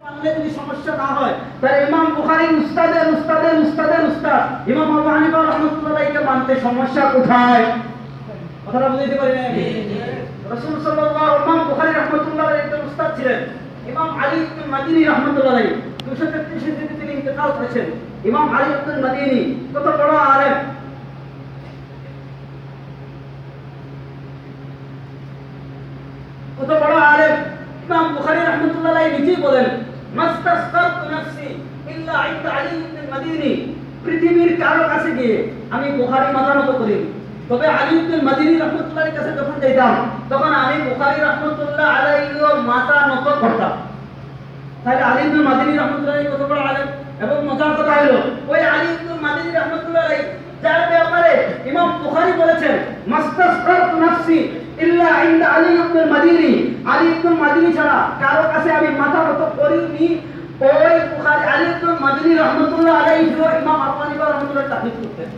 মানলে যদি সমস্যা না হয় তাহলে ইমাম বুখারীর উস্তাদের উস্তাদের উস্তাদের উস্তাদ ইমাম আবু হানিফা রাহমাতুল্লাহকে মানতে সমস্যা কোথায়? কথাটা বুঝাইতে পারি না? রাসূল সাল্লাল্লাহু আলাইহি ইমাম বুখারী রাহমাতুল্লাহ আলাইহি একজন উস্তাদ ছিলেন। ইমাম আলী ইবনে মাদিনী রাহমাতুল্লাহ আলাইহি 233 হিজরিতে তিনি ইন্তেকাল করেছেন। ইমাম আলী ইবনে মাদিনী কত বড় আলেম, কত বড় আলেম। ইমাম বুখারী রাহমাতুল্লাহ আলাইহি নিজেই বলেন, মাস্তাসকারতু নাফসি ইল্লা ইনদা আলী ইবনে মাদিনী, পৃথিবীর কারো কাছে গিয়ে আমি বুখারী মাথা নত করি, তবে আলী ইবনে মাদিনী রাহমাতুল্লাহ আলাইহির কাছে যখন যাইতাম তখন আমি বুখারী রাহমাতুল্লাহ আলাইহির মাথা নত করতাম। তাহলে আলী ইবনে মাদিনী রাহমাতুল্লাহ আলাইহি কত বড় আলেম। এবং মজার কথা হলো ওই আলী ইবনে মাদিনী রাহমাতুল্লাহ আলাইহি যার ব্যাপারে ইমাম বুখারী বলেছেন মাস্তাসকারতু নাফসি ইল্লা ইনদা আলী ইবনে মাদিনী, আলী ইবনে মাদিনী ছাড়া কারো কাছে আমি মাথা নত করিনি, ওই বুখারী আলী ইবনে মাদিনী রাহমাতুল্লাহ আলাইহি ইমাম আবু হানিফা রাহমাতুল্লাহ তাকলিদ করতেন।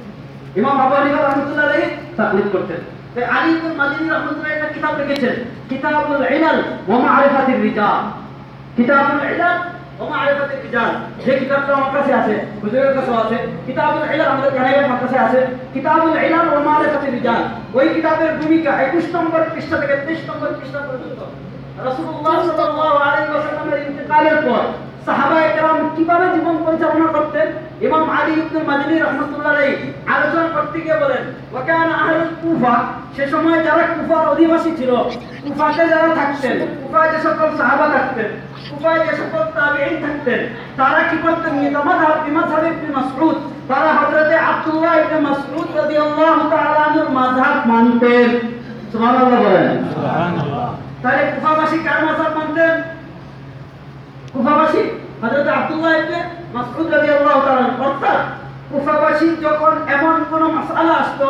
ইমাম আবু হানিফা রাহমাতুল্লাহ আলাইহি তাকলিদ করতেন। তাই আলী ইবনে মাদিনী রাহমাতুল্লাহ একটা কিতাব লিখেছেন, কিতাবুল ইলাল ওয়া মা'রিফাতির রিজাল। কিতাবুল ইলাল ওয়া মা'রিফাতির রিজাল, যে কিতাবটা আমার কাছে আছে, হুজুরের কাছে আছে। কিতাবুল ইলাল আমাদের কানাইয়ের কাছে আছে। কিতাবুল ইলাল ওয়া মা'রিফাতির রিজাল, ওই কিতাবের ভূমিকা 21 নম্বর পৃষ্ঠা থেকে 23 নম্বর পৃষ্ঠা পর্যন্ত রাসূলুল্লাহ সাল্লাল্লাহু আলাইহি ওয়াসাল্লামের ইন্তেকালের পর সাহাবায়ে কেরাম কিভাবে জীবন পরিচালনা করতেন ইমাম আলী ইবনে মাদিনী রাহমাতুল্লাহ আলাইহি আলোচনা করতে গিয়ে বলেন, ওয়া কানা আহলুল কুফা, সে সময় যারা কুফার অধিবাসী ছিল, কুফাতে যারা থাকতেন, কুফায় যে সকল সাহাবা থাকতেন, কুফায় যে সকল তাবেঈন থাকতেন, তারা কি করতেন? মাযহাব ইবনে মাসউদ, তারা হযরতে আব্দুল্লাহ ইবনে মাসউদ রাদিয়াল্লাহু তাআলা আনহুর মাযহাব মানতেন। সুবহানাল্লাহ বলেন। সুবহানাল্লাহ। তাহলে কুফাবাসী কার মাযহাব মানতেন? কুফাবাসী হযরত আব্দুল্লাহ ইবনে মাসউদ রাদিয়াল্লাহু তাআলা। অর্থাৎ কুফাবাসী যখন এমন কোন মাসআলা আসতো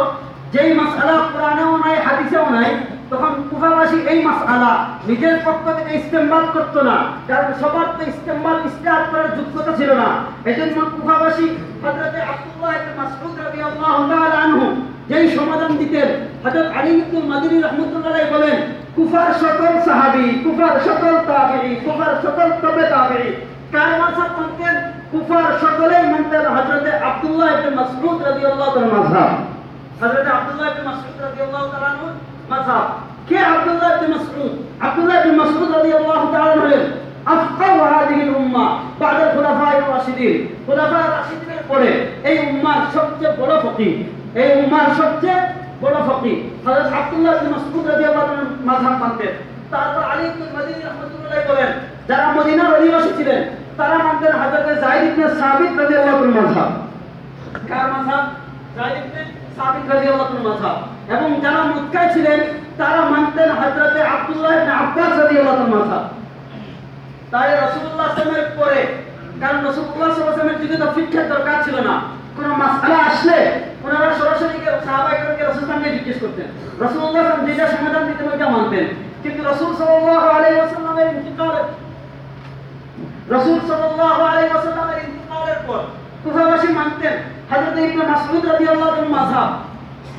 যেই মাসআলা কোরআনেও নাই হাদিসেও নাই, তখন কুফাবাসী এই মাসআলা নিজের পক্ষ থেকে ইস্তেমবাদ করতো না, কারণ সবার তো ইস্তেমবাদ ইস্তেহাদ করার যোগ্যতা ছিল না। এজন্য কুফাবাসী হযরত আব্দুল্লাহ ইবনে মাসউদ রাদিয়াল্লাহু তাআলা আনহু যেই সমাধান দিতেন, হযরত আলী ইবনে মাদিনী রাহমাতুল্লাহ আলাইহি বলেন, কুফার সকল সাহাবী, কুফার সকল তাবেঈ, কুফার সকল তবে তাবেঈ কার মাযহাব মানতেন? কুফার সকলেই মানতেন হযরত আব্দুল্লাহ ইবনে মাসউদ রাদিয়াল্লাহু তাআলার মাযহাব। হযরত আব্দুল্লাহ ইবনে মাসউদ রাদিয়াল্লাহু তাআলা আনহু মাযহাব। কে আব্দুল্লাহ ইবনে মাসউদ? আব্দুল্লাহ ইবনে মাসউদ রাদিয়াল্লাহু তাআলা হলেন আফকাহু হাযিহিল উম্মাহ বা'দা খুলাফায়ে রাশিদিন। খুলাফায়ে রাশিদিনের পরে এই উম্মার সবচেয়ে বড় ফকিহ, এই উম্মার সবচেয়ে বড় ফকিহ হযরত আব্দুল্লাহ ইবনে মাসউদ রাদিয়াল্লাহু তাআলার মাযহাব মানতেন। তারপর আলী ইবনে মাদিনী রাহমাতুল্লাহ বলেন, যারা মদিনার অধিবাসী ছিলেন তারা মানতেন হযরত যায়েদ ইবনে সাবিত রাদিয়াল্লাহু তাআলার মাযহাব। কার মাযহাব? যায়েদ ইবনে সাবিত রাদিয়াল্লাহু তাআলার মাযহাব। এবং যারা মক্কায় ছিলেন তারা মানতেন হযরত আব্দুল্লাহ ইবনে আব্বাস রাদিয়াল্লাহু তাআলার মাযহাব। তাই রাসূলুল্লাহ সাল্লাল্লাহু আলাইহি ওয়াসাল্লামের পরে, কারণ রাসূলুল্লাহ সাল্লাল্লাহু আলাইহি ওয়াসাল্লামের যুগে তো ফিকহের দরকার ছিল না, কোন মাসআলা আসলে ওনারা সরাসরি সাহাবায়ে কেরামকে রাসূলুল্লাহকে জিজ্ঞেস করতেন, রাসূলুল্লাহ সাল্লাল্লাহু আলাইহি ওয়াসাল্লাম যেটা সমাধান দিতেন ওইটা মানতেন। কিন্তু রাসূল সাল্লাল্লাহু আলাইহি ওয়াসাল্লামের ইন্তিকালের পর কুফাবাসী মানতেন হযরত ইবনে মাসউদ রাদিয়াল্লাহু তাআলার মাযহাব,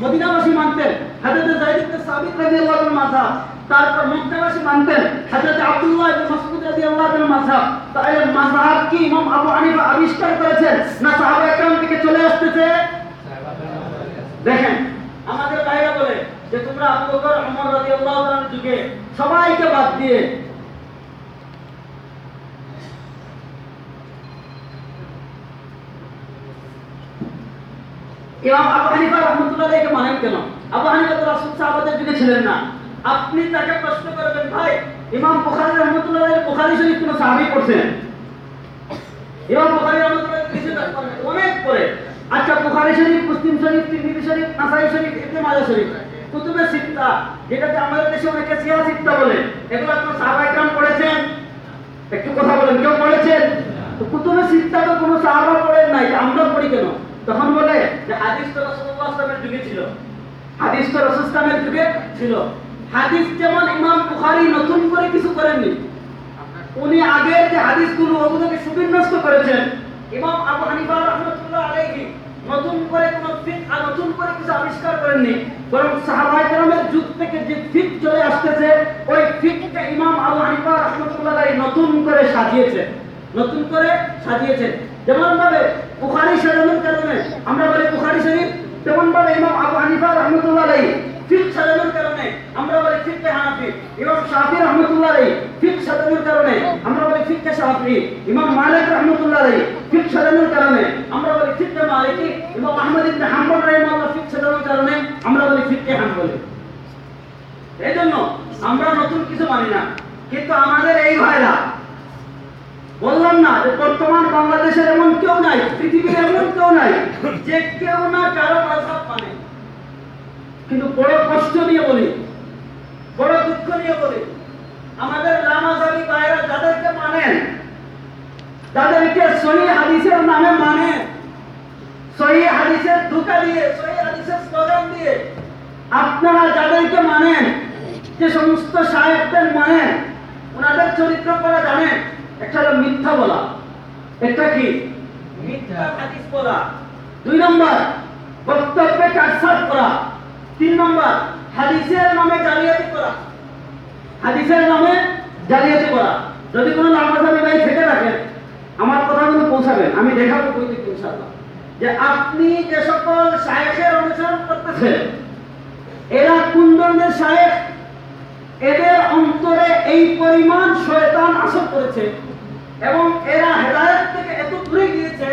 মদিনাবাসী মানতেন হযরত যায়েদ ইবনে সাবিত রাদিয়াল্লাহু তাআলার মাযহাব, তারপর মক্কাবাসী মানতেন হযরত আব্দুল্লাহ ইবনে মাসউদ রাদিয়াল্লাহু তাআলার মাযহাব। তাহলে মাযহাব কি ইমাম আবু হানিফা আবিষ্কার করেছেন না সাহাবায়ে কেরাম থেকে চলে আসতেছে? দেখেন আমাদের ভাইরা বলে যে তোমরা আবু বকর ওমর রাদিয়াল্লাহু তাআলার যুগে সবাইকে বাদ দিয়ে ইমাম আবু হানিফা রাহমাতুল্লাহ আলাইহি মানেন কেন? আবু হানিফা তো রাসূল সাহাবাদের যুগে ছিলেন না। আপনি তাকে প্রশ্ন করবেন, ভাই ইমাম বুখারী রাহমাতুল্লাহ আলাইহি বুখারী শরীফ কোন সাহাবী পড়ছেন? ইমাম বুখারী রাহমাতুল্লাহ আলাইহি কিছু অনেক পড়ে। আচ্ছা বুখারী শরীফ, মুসলিম শরীফ, তিরমিজি শরীফ, নাসাঈ শরীফ, ইবনে মাজাহ শরীফ, কুতুবে সিত্তা, যেটাকে আমাদের দেশে অনেকে সিয়াহ সিত্তা বলে, এগুলো কোন সাহাবায়ে কেরাম পড়েছেন? একটু কথা বলেন, কেউ পড়েছেন? তো কুতুবে সিত্তা তো কোন সাহাবা পড়েন নাই, আমরা পড়ি কেন? তখন বলে যে হাদিস তো রাসূলুল্লাহ সাল্লাল্লাহু আলাইহি ওয়াসাল্লামের যুগে ছিল, হাদিস তো রাসূল সাল্লাল্লাহু আলাইহি ওয়াসাল্লামের যুগে ছিল। হাদিস যেমন ইমাম বুখারী নতুন করে কিছু করেননি, উনি আগের যে হাদিসগুলো ওগুলোকে সুবিন্যস্ত করেছেন। ইমাম আবু হানিফা রাহমাতুল্লাহ আলাইহি নতুন করে কোনো ফিক আর নতুন করে কিছু আবিষ্কার করেননি, বরং সাহাবায়ে কেরামের যুগ থেকে যে ফিক চলে আসতেছে ওই ফিককে ইমাম আবু হানিফা রাহমাতুল্লাহ আলাইহি নতুন করে সাজিয়েছেন। যেমন ভাবে বুখারী শরীফের কারণে আমরা বলি বুখারী শরীফ, তেমন ভাবে ইমাম আবু হানিফা রাহমাতুল্লাহ আলাইহি ফিক সাজানোর কারণে আমরা বলি ফিকহে হানাফি, ইমাম শাফিঈ রাহমাতুল্লাহ আলাইহি ফিক সাজানোর কারণে আমরা বলি ফিকহে শাফিঈ, ইমাম মালিক রাহমাতুল্লাহ আলাইহি ফিক সাজানোর কারণে আমরা বলি ফিকহে মালিকি, ইমাম আহমদ ইবনে হাম্বল রাহিমাহুল্লাহ ফিক সাজানোর কারণে আমরা বলি ফিকহে হাম্বলি। এইজন্য আমরা নতুন কিছু মানি না, কিন্তু আমাদের এই ভাইরা বললাম না যে বর্তমান বাংলাদেশের এমন কেউ নাই, পৃথিবীর এমন কেউ নাই যে কেউ না কারো মাযহাব মানে। কিন্তু বড় কষ্ট নিয়ে বলি, বড় দুঃখ নিয়ে বলি, আমাদের লামাযাবি ভাইরা যাদেরকে মানেন, যাদেরকে সহিহ হাদিসের নামে মানে, সহিহ হাদিসের ধোঁকা দিয়ে, সহিহ হাদিসের স্লোগান দিয়ে আপনারা যাদেরকে মানেন, যে সমস্ত শায়েখদের মানেন, ওনাদের চরিত্র করা জানেন। একটা হলো মিথ্যা বলা, একটা কি মিথ্যা হাদিস বলা, 2 নম্বর বক্তব্যে কাটছাঁট করা, 3 নম্বর হাদিসের নামে জালিয়াতি করা, হাদিসের নামে জালিয়াতি করা। যদি কোনো লামাযাবি ভাই থেকে রাখেন আমার কথাগুলো পৌঁছাবেন, আমি দেখাবো কইতে ইনশাআল্লাহ যে আপনি যে সকল শায়েখের অনুসরণ করতেছেন এরা কোন ধরনের শায়েখ, এদের অন্তরে এই পরিমাণ শয়তান আসর করেছে এবং এরা হেদায়েত থেকে এত দূরে গিয়েছে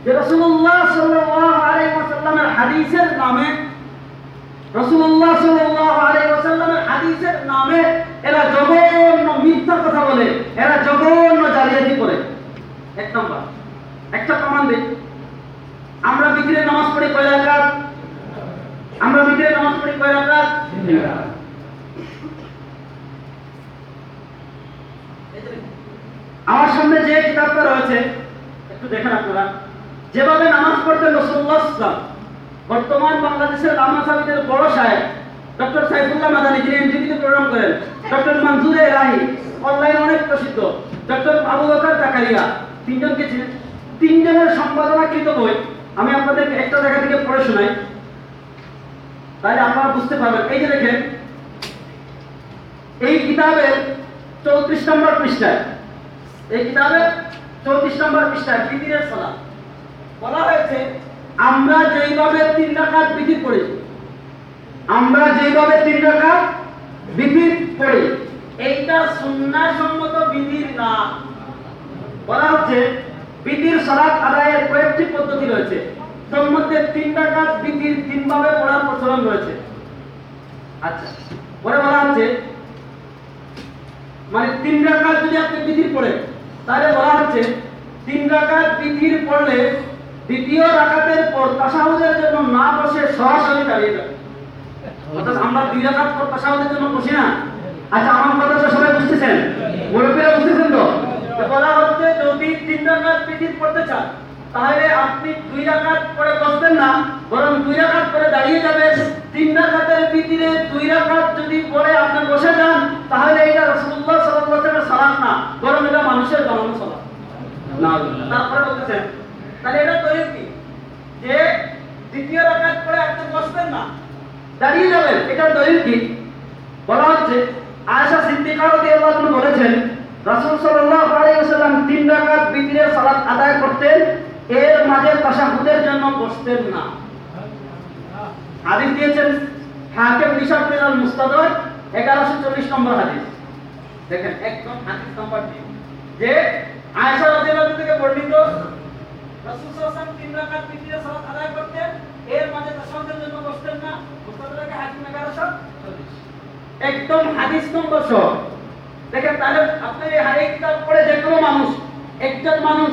যে রাসূলুল্লাহ সাল্লাল্লাহু আলাইহি ওয়াসাল্লামের হাদিসের নামে, রাসূলুল্লাহ সাল্লাল্লাহু আলাইহি ওয়াসাল্লামের হাদিসের নামে এরা জঘন্য মিথ্যা কথা বলে, এরা জঘন্য জালিয়াতি করে। 1 নম্বর একটা প্রমাণ দেই, আমরা বিতরের নামাজ পড়ি কয় রাকাত? আমরা বিতরের নামাজ পড়ি কয় রাকাত? 3 রাকাত। আমার সামনে যে কিতাবটা রয়েছে একটু দেখেন আপনারা, যেভাবে নামাজ পড়তেন রাসূলুল্লাহ সাল্লাল্লাহু আলাইহি ওয়াসাল্লাম, বর্তমান বাংলাদেশের লামাযাবিদের বড় শায়েখ ডক্টর সাইফুল্লাহ মাদানী, যিনি এমজিবিতে প্রোগ্রাম করেন, ডক্টর মনজুর এলাহি অনলাইনে অনেক প্রসিদ্ধ, ডক্টর আবু বকর জাকারিয়া, তিনজনকে ছিলেন, তিনজনের সম্পাদনাকৃত বই আমি আপনাদেরকে একটা জায়গা থেকে পড়ে শোনাই, তাহলে আপনারা বুঝতে পারবেন। এই যে দেখেন, এই কিতাবের 34 নম্বর পৃষ্ঠায়, এই কিতাবের 34 নম্বর পৃষ্ঠায় বিতিরের সালাত বলা হয়েছে, আমরা যেইভাবে 3 রাকাত বিতির পড়ি, আমরা যেইভাবে 3 রাকাত বিতির পড়ি এইটা সুন্নাহ সম্মত বিতির না। বলা হচ্ছে বিতির সালাত আদায়ের কয়েকটি পদ্ধতি রয়েছে, তার মধ্যে 3 রাকাত বিতির 3 ভাবে পড়ার প্রচলন রয়েছে। আচ্ছা, পরে বলা হচ্ছে মানে 3 রাকাত যদি আপনি বিতির পড়েন তাহলে বলা হচ্ছে 3 রাকাত বিতির পড়লে দ্বিতীয় রাকাতের পর তাশাহুদের জন্য না বসে সরাসরি দাঁড়িয়ে যাবে। অর্থাৎ আমরা 2 রাকাত পর তাশাহুদের জন্য বসি না। আচ্ছা, আমার কথাটা সবাই বুঝতেছেন? মুরব্বিরা বুঝতেছেন তো? বলা হচ্ছে যদি 3 রাকাত বিতির পড়তে চান তাহলে আপনি 2 রাকাত পড়ে বসবেন না, বরং 2 রাকাত পড়ে দাঁড়িয়ে যাবেন। 3 রাকাতের বিতিরে 2 রাকাত যদি পড়ে আপনি বসে যান তাহলে এটা রাসূলুল্লাহ সাল্লাল্লাহু আলাইহি ওয়াসাল্লামের সালাত না, বরং এটা মানুষের বানানো সালাত। না, তারপরে বলতেছেন তাহলে এটা দলিল কি যে দ্বিতীয় রাকাত পড়ে আপনি বসবেন না, দাঁড়িয়ে যাবেন, এটার দলিল কি? বলা হচ্ছে আয়েশা সিদ্দিকা রাদিয়াল্লাহু আনহা বলেছেন রাসূল সাল্লাল্লাহু আলাইহি ওয়াসাল্লাম 3 রাকাত বিতিরের সালাত আদায় করতেন, এর মাঝে তাশাহুদের জন্য বসতেন না। হাদিস দিয়েছেন হাকিম নিসাব মিনাল মুস্তাদরাক 1140 নম্বর হাদিস। দেখেন একদম হাদিস নাম্বার 3 যে আয়েশা রাদিয়াল্লাহু আনহা থেকে বর্ণিত রাসূল সাল্লাল্লাহু আলাইহি ওয়াসাল্লাম 3 রাকাত বিতিরের সালাত আদায় করতেন, এর মাঝে তাশাহুদের জন্য বসতেন না। মুস্তাদরাকে হাকিম 1140 একদম হাদিস নম্বর 6। দেখেন তাহলে আপনি এই কিতাব পড়ে যে কোনো মানুষ, একজন মানুষ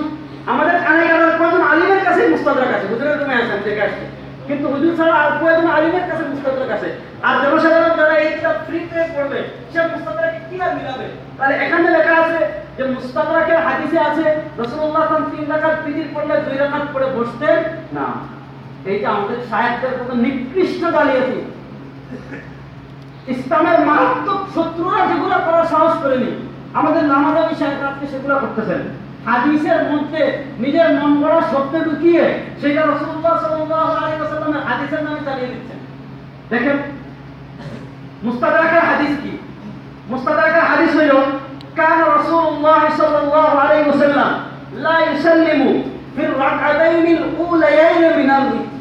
আমাদের কানাইগাড়ার কয়েকজন আলিমের কাছে মুস্তাদরাক আছে, হুজুরের রুমে আছেন থেকে আসছে, কিন্তু হুজুর ছাড়া আর কয়েকজন আলিমের কাছে মুস্তাদরাক আছে। আর জনসাধারণ যারা এই কিতাব ফ্রিতে পড়বে সে মুস্তাদরাকে কি আর মিলাবে? তাহলে এখানে লেখা আছে যে মুস্তাদরাকের হাদিসে আছে রাসূলুল্লাহ সাল্লাল্লাহু আলাইহি ওয়াসাল্লাম 3 রাকাত বিতির পড়লে 2 রাকাত পড়ে বসতেন না। এইটা আমাদের শায়েখদের কত নিকৃষ্ট জালিয়াতি। ইসলামের মারাত্মক শত্রুরা যেগুলো করার সাহস করেনি আমাদের নামাজাবি সাহেব আপনি সেগুলো করতেছেন। হাদিসের মধ্যে নিজের মন গড়া শব্দ ঢুকিয়ে সেটা রাসূলুল্লাহ সাল্লাল্লাহু আলাইহি ওয়াসাল্লামের হাদিসের নামে চালিয়ে দিচ্ছেন। দেখেন মুস্তাদরাকের হাদিস কি? মুস্তাদরাকের হাদিস হইল কান রাসূলুল্লাহ সাল্লাল্লাহু আলাইহি ওয়াসাল্লাম লা ইউসাল্লিমু ফির রাকআতাইনিল উলায়াইন মিনাল উইতর।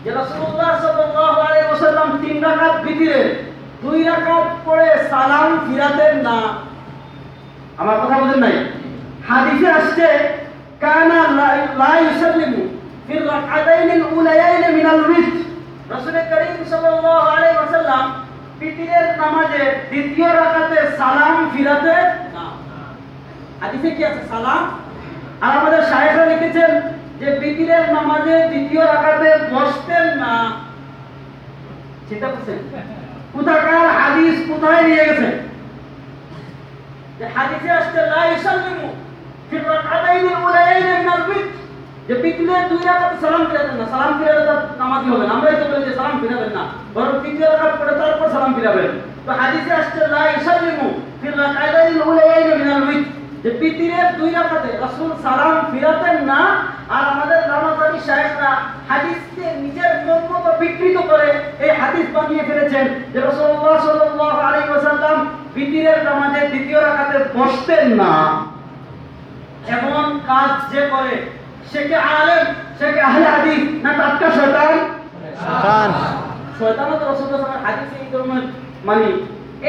যে রাসূলুল্লাহ সাল্লাল্লাহু আলাইহি ওয়াসাল্লাম 3 রাকাত ভিতরে 2 রাকাত পড়ে সালাম ফিরাতেন না। আমার কথা বুঝেন নাই? হাদিসে আসছে কানা লা ইউসাল্লিমু ফির রাকআতাইনিল উলায়াইন মিনাল উইতর। রাসূল করিম সাল্লাল্লাহু আলাইহি ওয়াসাল্লাম বিতিরের নামাজে দ্বিতীয় রাকাতে সালাম ফিরাতেন না। হাদিসে কি আছে? সালাম। আর আমাদের শায়েখরা লিখেছেন যে বিতিরের নামাজে দ্বিতীয় রাকাতে বসতেন না। চিন্তা করছেন কোথাকার হাদিস কোথায় নিয়ে গেছে? যে হাদিসে আসছে লা ইউসাল্লিমু ফির রাকআতাইনিল উলায়াইন মিনাল উইতর, যে বিতিরের 2 রাকাতে সালাম ফিরাতেন না। সালাম ফিরালে তো নামাজি হবে না। আমরাই তো বলি যে সালাম ফিরাবেন না, বরং তৃতীয় রাকাত পড়ে তারপর সালাম ফিরাবেন। তো হাদিসে আসছে লা ইউসাল্লিমু ফির রাকআতাইনিল উলায়াইন মিনাল উইতর, যে বিতিরের 2 রাকাতে রাসূল সালাম ফিরাতেন না। আর আমাদের নামাজি শায়েখরা হাদিসকে নিজের মন মতো বিকৃত করে এই হাদিস বানিয়ে ফেলেছেন যে রাসূলুল্লাহ সাল্লাল্লাহু আলাইহি ওয়াসাল্লাম বিতিরের নামাজে দ্বিতীয় রাকাতে বসতেন না। এমন কাজ যে করে সে কি আলেম, সে কি আহলে হাদিস, না টাটকা শয়তান? শয়তান। শয়তানও তো রাসূলুল্লাহ সাল্লাল্লাহু আলাইহি ওয়াসাল্লাম হাদিসে এই ধরনের মানে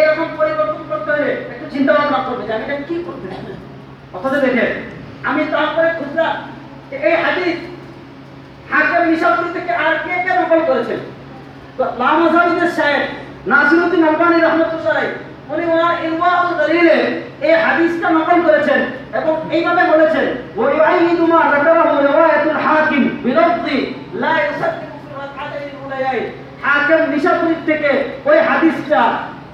এরকম পরিবর্তন করতে হলে একটু চিন্তা ভাবনা করবে যে আমি এটা কি করতে চাই। অথচ দেখেন আমি তারপরে খুঁজলাম এই হাদিস হাকিম নিশাপুরি থেকে আর কে কে নকল করেছেন। তো লামাজাবিদের শায়েখ নাসিরউদ্দিন আলবানী রাহমাতুল্লাহ আলাইহি উনি ওনার ইলওয়াউল দলিলে এই হাদিসটা নকল করেছেন এবং এইভাবে বলেছেন ওয়া ইউআইদু মা যাকারাহু রিওয়ায়াতুল হাকিম বিলফজি লা ইউসাদ্দিকু ফি রাকআতাইল উলায়াইন। হাকিম নিশাপুরি থেকে ওই হাদিসটা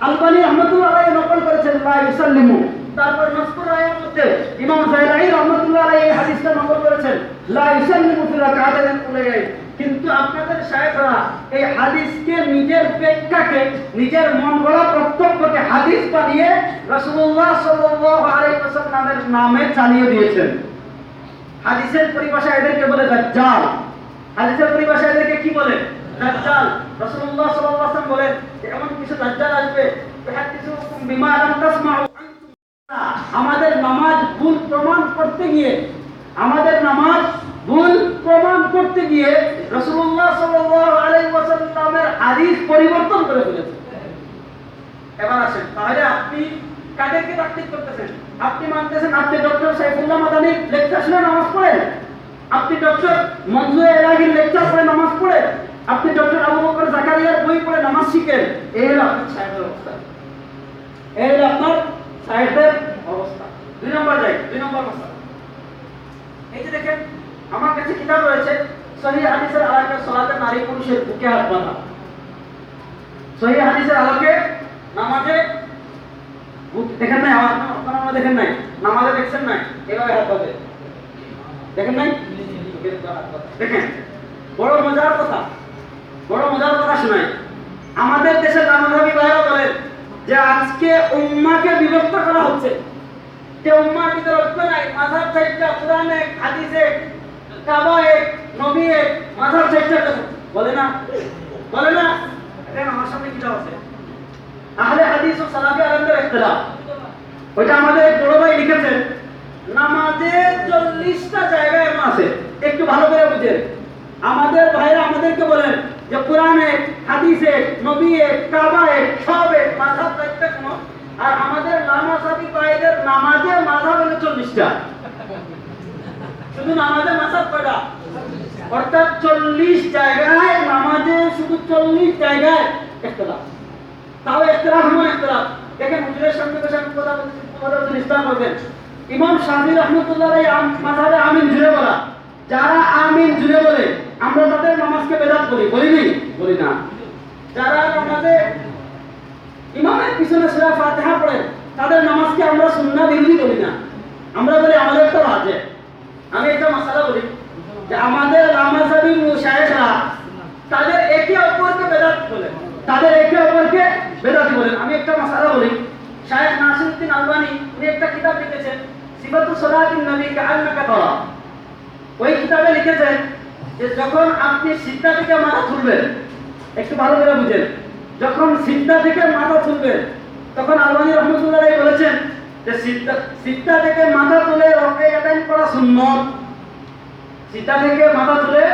আলবানী রাহমাতুল্লাহ আলাইহি নকল করেছেন লা ইউসাল্লিমু। তারপর মাসকুর রায়ের মধ্যে ইমাম যায়লানী রাহমাতুল্লাহ আলাইহি এই হাদিসটা নকল করেছেন লা ইউসাল্লিমু ফি রাকআতাইল উলায়াইন। কিন্তু আপনাদের শায়েখরা এই হাদিসকে নিজের ব্যাখ্যাকে নিজের মন গড়া বক্তব্যকে হাদিস বানিয়ে রাসূলুল্লাহ সাল্লাল্লাহু আলাইহি ওয়াসাল্লামের নামে চালিয়ে দিয়েছেন। হাদিসের পরিভাষা এদেরকে বলে দাজ্জাল। হাদিসের পরিভাষা এদেরকে কি বলে? দাজ্জাল। রাসূলুল্লাহ সাল্লাল্লাহু আলাইহি ওয়াসাল্লাম বলেন যে এমন কিছু দাজ্জাল আসবে ইহাদিসুকুম বিমা লাম তাসমাউ। আমাদের নামাজ ভুল প্রমাণ করতে গিয়ে রাসূলুল্লাহ সাল্লাল্লাহু আলাইহি ওয়াসাল্লামের হাদিস পরিবর্তন করে ফেলেছে। এবার আসেন তাহলে আপনি কাদেরকে তাকলিদ করতেছেন? আপনি মানতেছেন আপনি ডক্টর সাইফুল্লাহ মাদানির লেকচার শুনে নামাজ পড়েন, আপনি ডক্টর মনজুর এলাহির লেকচার পড়ে নামাজ পড়েন, আপনি ডক্টর আবু বকর জাকারিয়ার বই পড়ে নামাজ শিখেন। এই হলো আপনার সাহেবের অবস্থা, এই হলো আপনার সাহেবের অবস্থা। 2 নম্বর যাই, 2 নম্বর মাসলা। এই যে দেখেন আমার কাছে কিতাব রয়েছে সহিহ হাদিসের আলোকে সালাতে নারী পুরুষের বুকে হাত বাঁধা। সহিহ হাদিসের আলোকে নামাজে দেখেন নাই, আপনারা দেখেন নাই, নামাজে দেখছেন নাই এভাবে হাত বাঁধে, দেখেন নাই? দেখেন বড় মজার কথা, বড় মজার কথা শোনাই। আমাদের দেশের নামাজি ভাইরা বলেন যে আজকে উম্মাহকে বিভক্ত করা হচ্ছে, যে উম্মাহর ভিতরে ঐক্য নাই। মাযহাব চাইটা কোরআনে হাদিসে কাবায়ে নবীয়ে মাযহাব চাইটা বলে না, বলে না? দেখেন আমার সামনে কিতাব আছে আহলে হাদিস ও সালাফি আলেমদের ইখতিলাফ, ওইটা আমাদের বড় ভাই লিখেছেন। নামাজে 40টা জায়গা এমন আছে, একটু ভালো করে বুঝেন। আমাদের ভাইরা আমাদেরকে বলেন যে কোরআনে হাদিসে নবীয়ে কাবায়ে সবে মাযহাব চাইটা কোন, আর আমাদের লামাসাবি ভাইদের নামাজে মাযহাব হলো 40টা। শুধু নামাজে মাযহাব কয়টা? অর্থাৎ 40 জায়গায় নামাজে শুধু 40 জায়গায় ইখতিলাফ। তাও ইখতিলাফ এমন ইখতিলাফ, দেখেন হুজুরের সামনে বসে আমি কথা বলছি, ইসলাম বলবেন ইমাম শাফি রাহমাতুল্লাহ আলাইহি মাযহাবে আমিন জুড়ে বলা, যারা আমিন জুড়ে বলে আমরা তাদের নামাজকে বেদাত বলি, বলিনি? বলি না। যারা নামাজে ইমামের পিছনে সূরা ফাতিহা পড়ে তাদের নামাজকে আমরা সুন্নাহ বিরোধী বলি না, আমরা বলি আমাদের তো আছে। আমি একটা মাসালা বলি যে আমাদের লামাসাবি মুশায়েখরা তাদের একে অপরকে বেদাত বলে, তাদের একে অপরকে বেদাতি বলেন। আমি একটা মাসালা বলি, শায়েখ নাসিরউদ্দিন আলবানী উনি একটা কিতাব লিখেছেন সিফাতু সালাতিন নবী কাআন্নাকা তারা। ওই কিতাবে লিখেছেন যে যখন আপনি সিজদা থেকে মাথা তুলবেন, একটু ভালো করে বুঝেন, যখন সিজদা থেকে মাথা তুলবেন তখন আলবানী রাহমাতুল্লাহ আলাইহি বলেছেন যে সিজদা থেকে মাথা তুলে রকায়াতাইন করা সুন্নাত। সিজদা থেকে মাথা তুলে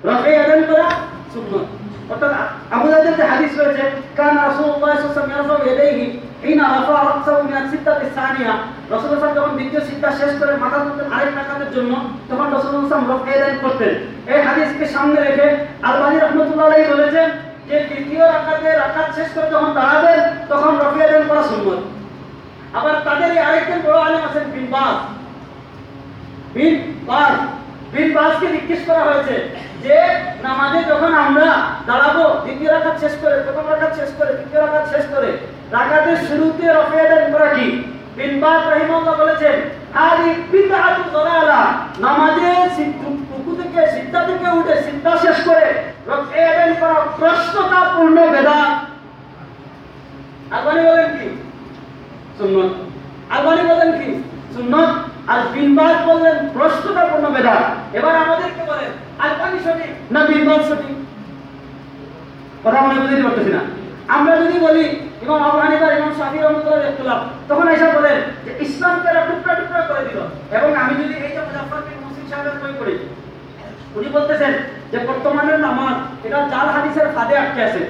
রকায়াতাইন করা সুন্নাত। অর্থাৎ আবু দাউদের যে হাদিস রয়েছে কান রাসূলুল্লাহ সাল্লাল্লাহু আলাইহি ওয়াসাল্লাম ইয়ারফাউ ইয়াদাইহি হিনা রাফা রাসাহু মিনাস সিদ্দাতি সানিয়া। রাসূলুল্লাহ সাল্লাল্লাহু যখন দ্বিতীয় সিজদা শেষ করে মাথা তুলতেন আরেক রাকাতের জন্য, তখন রাসূলুল্লাহ সাল্লাল্লাহু আলাইহি ওয়াসাল্লাম রকায়াতাইন করতেন। এই হাদিসকে সামনে রেখে আলবানী রাহমাতুল্লাহ আলাইহি বলেছেন যে দ্বিতীয় রাকাত শেষ করে যখন দাঁড়াবেন তখন রকায়াতাইন করা সুন্নাত। আবার তাদেরই আরেকজন বড় আলেম আছেন বিন বাজকে জিজ্ঞেস করা হয়েছে যে নামাজে যখন আমরা দাঁড়াবো দ্বিতীয় রাকাত শেষ করে, প্রথম রাকাত শেষ করে, দ্বিতীয় রাকাত শেষ করে, রাকাতের শুরুতে রকায়াতাইন করা কি? বিন বাজ রাহিমাহুল্লাহ বলেছেন হাদি বিদআতু যালালা। নামাজে রুকু থেকে সিজদা থেকে উঠে সিজদা শেষ করে রকায়াতাইন করা প্রশ্নতাপূর্ণ বেদাত। আলবানী বলেন কি? সুন্নাত। আলবানী বলেন কি? সুন্নাত। আর বিন বাজ বললেন প্রশ্নতাপূর্ণ বেদাত। এবার আমাদেরকে বলেন আলবানী সঠিক না বিন বাজ সঠিক? কথা মনে বুঝতে পারতেছি না। আমরা যদি বলি ইমাম আবু হানিফা, ইমাম শাফিঈ রাহমাতুল্লাহ ইখতিলাফ, তখন এসে বলেন যে ইসলামকে এরা টুকরা টুকরা করে দিল। এবং আমি যদি এই যে মুজাফফর বিন মুহসিন সাহেবের বই পড়ি, উনি বলতেছেন যে বর্তমানের নামাজ এটা জাল হাদিসের ফাঁদে আটকে আছে।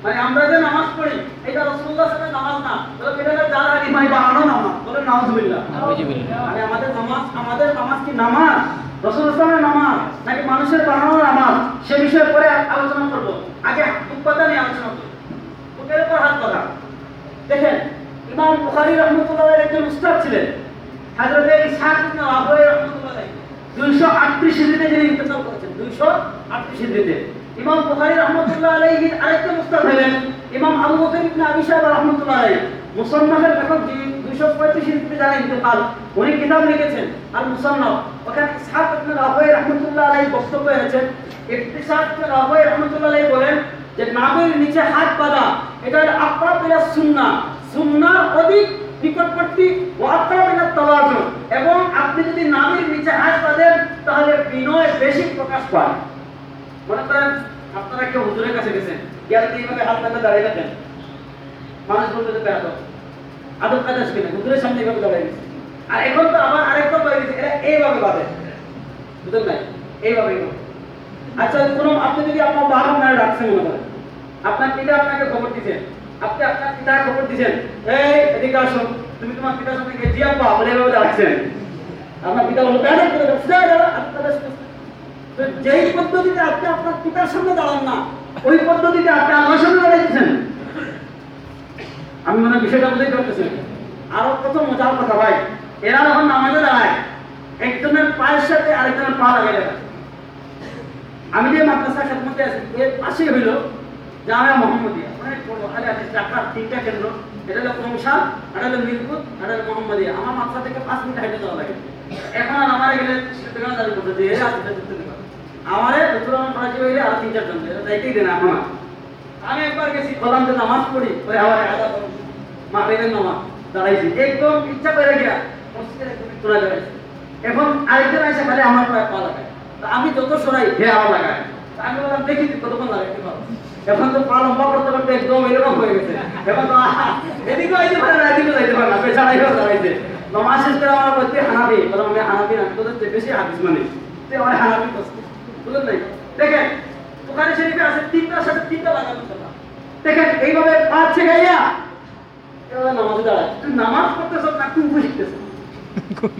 মানে আমরা যে নামাজ পড়ি এটা রাসূলুল্লাহ সাল্লাল্লাহু আলাইহি ওয়াসাল্লাম নামাজ না, বলে এটা জাল হাদিস, মানে বানানো নামাজ। বলে নাউজুবিল্লাহ। মানে আমাদের নামাজ কি নামাজ? রাসূলুল্লাহ সাল্লাল্লাহু আলাইহি ওয়াসাল্লামের নামাজ নাকি মানুষের বানানো নামাজ? সে বিষয়ে পরে আলোচনা করব। আগে উপাদা নিয়ে আলোচনা করব। বুকের উপর হাত বাঁধা। দেখেন ইমাম বুখারী রাহমাতুল্লাহ আলাইহি একজন উস্তাদ ছিলেন, হযরত ইসহাক ইবনে রাহওয়্ রাহমাতুল্লাহ আলাইহি 238 হিজরিতে যিনি ইন্তেকাল করেছেন। 238 হিজরিতে ইমাম বুখারী রাহমাতুল্লাহ আলাইহি আরেকজন উস্তাদ হলেন ইমাম আবু বকর ইবনে আবি শাইবা রাহমাতুল্লাহ আলাইহি। মুসান্নাফের লেখক যিনি 235 হিজরিতে যারা ইন্তেকাল, উনি কিতাব লিখেছেন আল মুসান্নাফ। ওখানে ইসহাক ইবনে রাহওয়্ রাহমাতুল্লাহ আলাইহি বক্তব্য এনেছেন। ইসহাক ইবনে রাহওয়্ রাহমাতুল্লাহ আলাইহি বলেন যে নাভির নিচে হাত বাঁধা এটা আকরাব ইলা সুন্নাহ, সুন্নাহর অধিক নিকটবর্তী, ওয়া আকরাব ইলা তাওয়াজু। এবং আপনি যদি নাভির নিচে হাত বাঁধেন তাহলে বিনয় বেশি প্রকাশ পায়। মনে করেন আপনারা কেউ হুজুরের কাছে গেছেন, গিয়ে এইভাবে হাত বাঁধা দাঁড়িয়ে থাকেন, মানুষ বলতে যে বেয়াদব, আদব কায়দা শিখে না, হুজুরের সামনে এইভাবে দাঁড়িয়ে গেছে। আর এখন তো আবার আরেকটা হয়ে গেছে, এরা এইভাবে বাঁধে, বুঝলেন নাই? এইভাবে। আচ্ছা কোনো আপনি যদি আপনার বাবা মায়ের ডাকছেন, মনে করেন আপনার পিতা আপনাকে খবর দিচ্ছেন, আপনি আপনার পিতার খবর দিচ্ছেন, এই এদিকে আসো, তুমি তোমার পিতার সাথে গিয়ে জি আব্বা বলে এভাবে ডাকছেন, আপনার পিতা বলল বেয়াদব করে দাও। যেই পদ্ধতিতে আপনি আপনার পিতার সামনে দাঁড়ান না, ওই পদ্ধতিতে আপনি আমার সামনে দাঁড়াইছেন। আমি মনে বিষয়টা বুঝতে পারতেছেন। আরো কত মজার কথা ভাই, এরা যখন নামাজে দাঁড়ায় একজনের পায়ের সাথে আরেকজনের পা লাগাই দেয়। আমি যে মাদ্রাসা খেদমতে আছি এর পাশে হইল জামিয়া মুহাম্মাদিয়া, অনেক বড় আলে হাদিস ঢাকার 3টা কেন্দ্র। এটা হলো কমশাল, এটা হলো মিরপুর, এটা হলো মুহাম্মাদিয়া। আমার মাদ্রাসা থেকে 5 মিনিট হেঁটে যাওয়া লাগে। এখন আর আমার গেলে সেখানে দাঁড়িয়ে বলতে যে এরা আসতে আমারে উত্তরণ রাজি হইলে আর 3-4 জন এটা যাইতেই দেন আমার। আমি একবার গেছি, বললাম যে নামাজ পড়ি, ওই আমার আদা করুন মাগরিবের নামাজ দাঁড়াইছি, একদম ইচ্ছা করে গিয়া মসজিদের একদম তোলা দাঁড়াইছি। এখন আরেকজন এসে খালি আমার পায়ে পা লাগায়, আমি যত সরাই হে আমার লাগায়। আমি বললাম দেখি কতক্ষণ লাগাইতে পারো। এখন তো পা লম্বা করতে করতে একদম এরকম হয়ে গেছে। এখন তো এদিকে আইতে পারে না, এদিকে যাইতে পারে না, পেছাড়াই দাঁড়াইছে। নামাজ শেষ করে আমার বলতে হানাফি, বললাম আমি হানাফি না, তোদের চেয়ে বেশি হাদিস মানে তুই আমার হানাফি করছিস, বুঝলেন নাই? দেখেন বুখারী শরীফে আছে 3টার সাথে 3টা লাগানো কথা। দেখেন এইভাবে পা ছেগাইয়া এভাবে নামাজে দাঁড়ায়। তুই নামাজ পড়তেছ না কুফু শিখতেছ?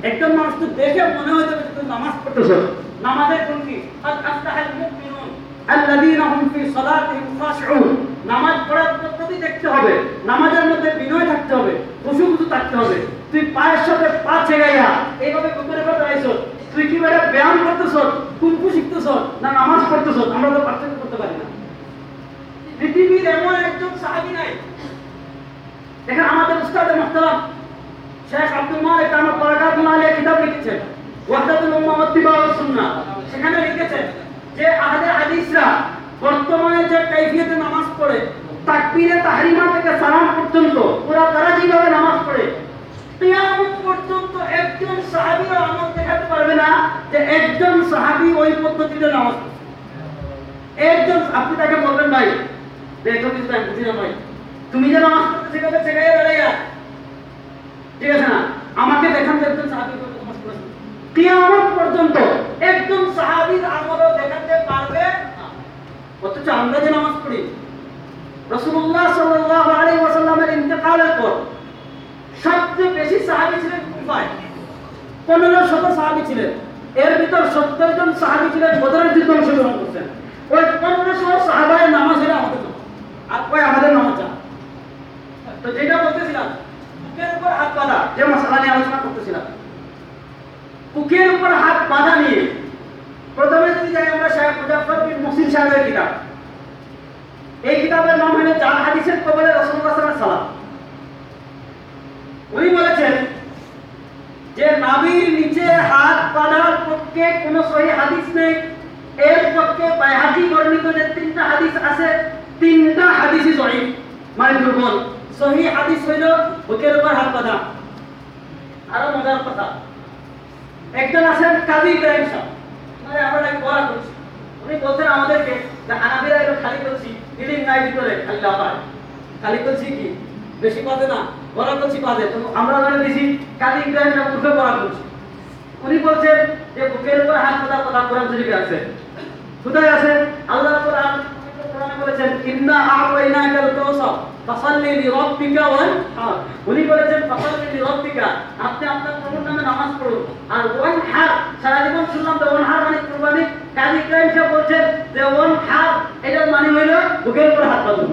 একজন মানুষ তো দেখে মনে হয়ে যাবে তুই নামাজ পড়তেছ। নামাজের কোন কি আস্তাহাল মুমিনুন আল্লাযীনা হুম ফি সালাতিহিম খাশিউন। নামাজ পড়ার পদ্ধতি দেখতে হবে, নামাজের মধ্যে বিনয় থাকতে হবে, খুশু থাকতে হবে। তুই পায়ের সাথে পা ছেগাইয়া এইভাবে কুকুরের কথা আইছ, তুই কি বেটা ব্যায়াম করতেছ, কুফু শিখতেছ না নামাজ পড়তেছ? আমরা তো পার্থক্য করতে পারি না। পৃথিবীর এমন একজন সাহাবী নাই। দেখেন আমাদের উস্তাদ মুহতারাম শেখ আব্দুল মালিক আহমদ বারাকাতুল্লাহ আলাইহি কিতাব লিখেছেন ওয়াহদাতুল উম্মাহ ওয়া ইত্তিবাউস সুন্নাহ। সেখানে লিখেছেন যে আহলে হাদিসরা বর্তমানে যে কাইফিয়তে নামাজ পড়ে তাকবীর তাকবীরে তাহরিমা থেকে সালাম পর্যন্ত পুরো তারা যেভাবে নামাজ পড়ে, কিয়ামত পর্যন্ত একজন সাহাবীও আমল দেখাতে পারবে না যে একজন সাহাবী ওই পদ্ধতিতে নামাজ পড়ে। একজন, আপনি তাকে বলবেন ভাই দেখো কিছু টাইম বুঝি না ভাই, তুমি যে নামাজ পড়তে শেখাবে শেখাইয়া দাঁড়াইয়া, ঠিক আছে না, আমাকে দেখান যে একজন সাহাবী নামাজ পড়েছে। কিয়ামত পর্যন্ত একজন সাহাবীর আমলও দেখাতে পারবে না। অথচ আমরা যে নামাজ পড়ি, রাসূলুল্লাহ সাল্লাল্লাহু আলাইহি ওয়াসাল্লামের ইন্তেকালের পর সবচেয়ে বেশি সাহাবী ছিলেন কুফায়, 1500 সাহাবী ছিলেন। এর ভিতর 70 জন সাহাবী ছিলেন বদরের যুদ্ধে অংশগ্রহণ করছেন। ওই 1500 সাহাবায়ের নামাজ হলো আমাদের জন্য, আর কই আমাদের নামাজ যা। তো যেটা বলতেছিলাম, বুকের উপর হাত বাঁধা, যে মশলা নিয়ে আলোচনা করতেছিলাম, বুকের উপর হাত বাঁধা নিয়ে প্রথমে যদি যাই আমরা শায়েখ মুজাফফর বিন মুহসিন সাহেবের কিতাব, এই কিতাবের নাম হলো জাল হাদিসের কবলে রাসূলুল্লাহ সাল্লাল্লাহু আলাইহি ওয়াসাল্লাম। উনি বলেছেন যে নাভির নিচে হাত বাঁধার পক্ষে কোনো সহিহ হাদিস নেই। এর পক্ষে বাইহাকি বর্ণিত যে 3টা হাদিস আছে, 3টা হাদিসই সহিহ, মানে দুর্বল। সহিহ হাদিস হইল বুকের উপর হাত বাঁধা। আরো মজার কথা, একজন আছেন কাজী ইব্রাহিম সাহেব, মানে আমরা নাকি বলা করছি, উনি বলছেন আমাদেরকে যে হানাফিরা এলো খালি করছি দিলিং নাই ভিতরে খালি লাফায়, খালি করছি কি বেশি পাবে না, বলা করছি পাবে। তো আমরা ধরে দিছি কাজী ইব্রাহিম সাহেব উঠে বলা করছি। উনি বলছেন যে বুকের উপর হাত বাঁধা কথা কোরআন শরীফে আছে। কোথায় আছে? আল্লাহ কোরআনে বলেছেন ইন্না আ'তাইনাকাল কাউসার ফাসাল্লি লিরাব্বিকা ওয়ানহার। উনি বলেছেন ফাসাল্লি লিরাব্বিকা, আপনি আপনার প্রভুর নামে নামাজ পড়ুন। আর ওয়ানহার, সারা জীবন শুনলাম তো ওয়ানহার মানে কুরবানি। কাজী ইব্রাহিম সাহেব বলছেন যে ওয়ানহার এটার মানে হইলো বুকের উপর হাত বাঁধুন।